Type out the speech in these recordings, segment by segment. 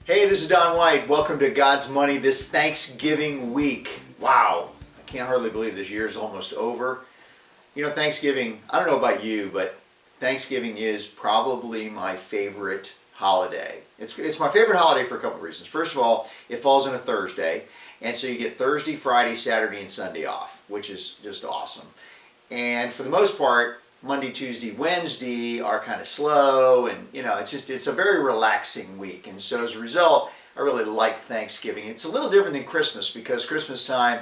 Hey, this is Don White. Welcome to God's Money this Thanksgiving week. Wow, I can't hardly believe this year is almost over. You know, Thanksgiving, I don't know about you, but Thanksgiving is probably my favorite holiday. It's my favorite holiday for a couple of reasons. First of all, it falls on a Thursday, and so you get Thursday, Friday, Saturday, and Sunday off, which is just awesome. And for the most part, Monday, Tuesday, Wednesday are kind of slow, and it's a very relaxing week. And so as a result, I really like Thanksgiving. It's a little different than Christmas because Christmas time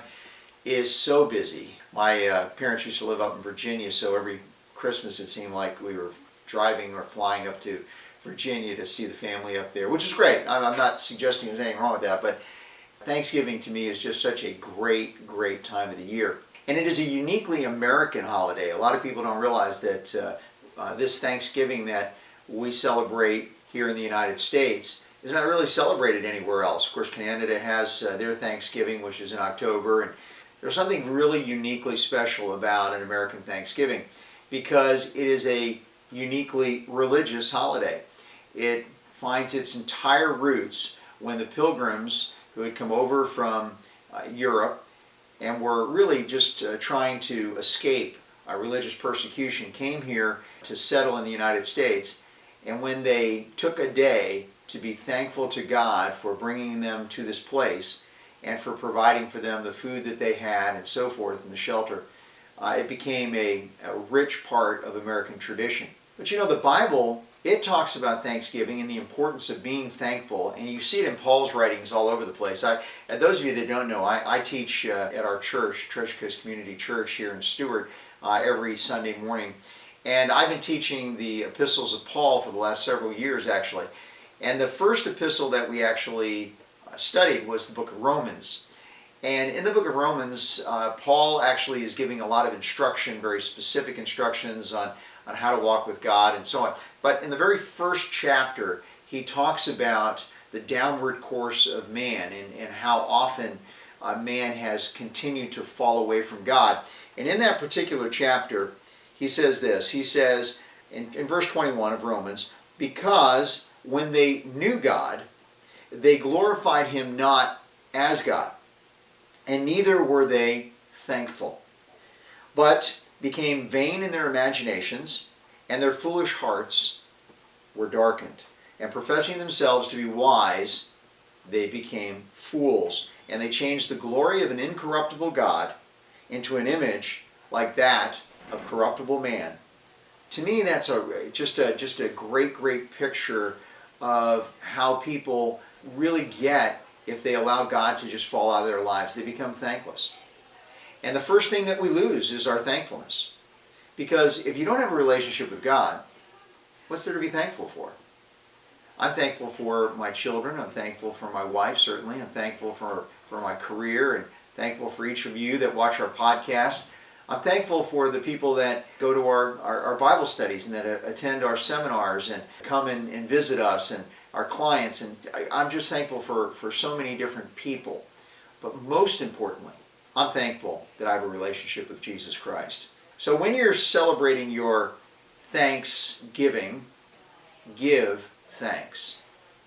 is so busy. My parents used to live up in Virginia, so every Christmas it seemed like we were driving or flying up to Virginia to see the family up there, which is great. I'm not suggesting there's anything wrong with that, but Thanksgiving to me is just such a great, great time of the year. And it is a uniquely American holiday. A lot of people don't realize that this Thanksgiving that we celebrate here in the United States is not really celebrated anywhere else. Of course, Canada has their Thanksgiving, which is in October, and there's something really uniquely special about an American Thanksgiving because it is a uniquely religious holiday. It finds its entire roots when the pilgrims who had come over from Europe and were really just trying to escape religious persecution, came here to settle in the United States. And when they took a day to be thankful to God for bringing them to this place and for providing for them the food that they had and so forth and the shelter, it became a rich part of American tradition. But you know, the Bible, it talks about Thanksgiving and the importance of being thankful, and you see it in Paul's writings all over the place. And those of you that don't know, I teach at our church, Treasure Coast Community Church here in Stuart, every Sunday morning. And I've been teaching the epistles of Paul for the last several years, actually. And the first epistle that we actually studied was the book of Romans. And in the book of Romans, Paul actually is giving a lot of instruction, very specific instructions on how to walk with God and so on. But in the very first chapter, he talks about the downward course of man and how often man has continued to fall away from God. And in that particular chapter, he says this. He says in verse 21 of Romans, because when they knew God, they glorified him not as God, and neither were they thankful, but became vain in their imaginations, and their foolish hearts were darkened. And professing themselves to be wise, they became fools. And they changed the glory of an incorruptible God into an image like that of corruptible man. To me, that's just a great, great picture of how people really get, if they allow God to just fall out of their lives, they become thankless. And the first thing that we lose is our thankfulness. Because if you don't have a relationship with God, what's there to be thankful for? I'm thankful for my children. I'm thankful for my wife, certainly. I'm thankful for my career and thankful for each of you that watch our podcast. I'm thankful for the people that go to our Bible studies and that attend our seminars and come and visit us and our clients. And I'm just thankful for so many different people. But most importantly, I'm thankful that I have a relationship with Jesus Christ. So when you're celebrating your Thanksgiving, give thanks.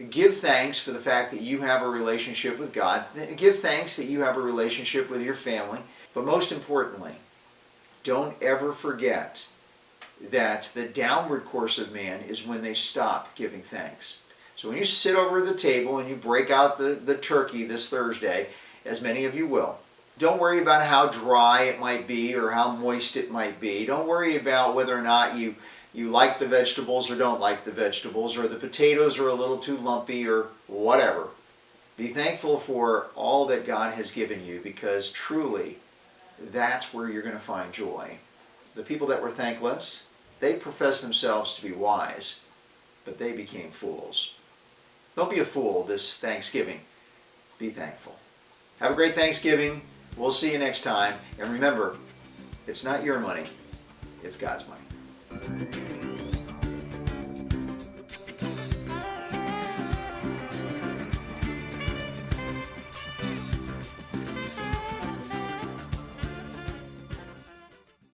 Give thanks for the fact that you have a relationship with God. Give thanks that you have a relationship with your family. But most importantly, don't ever forget that the downward course of man is when they stop giving thanks. So when you sit over the table and you break out the turkey this Thursday, as many of you will, don't worry about how dry it might be or how moist it might be. Don't worry about whether or not you like the vegetables or don't like the vegetables, or the potatoes are a little too lumpy or whatever. Be thankful for all that God has given you, because truly that's where you're going to find joy. The people that were thankless, they professed themselves to be wise, but they became fools. Don't be a fool this Thanksgiving. Be thankful. Have a great Thanksgiving. We'll see you next time. And remember, it's not your money, it's God's money.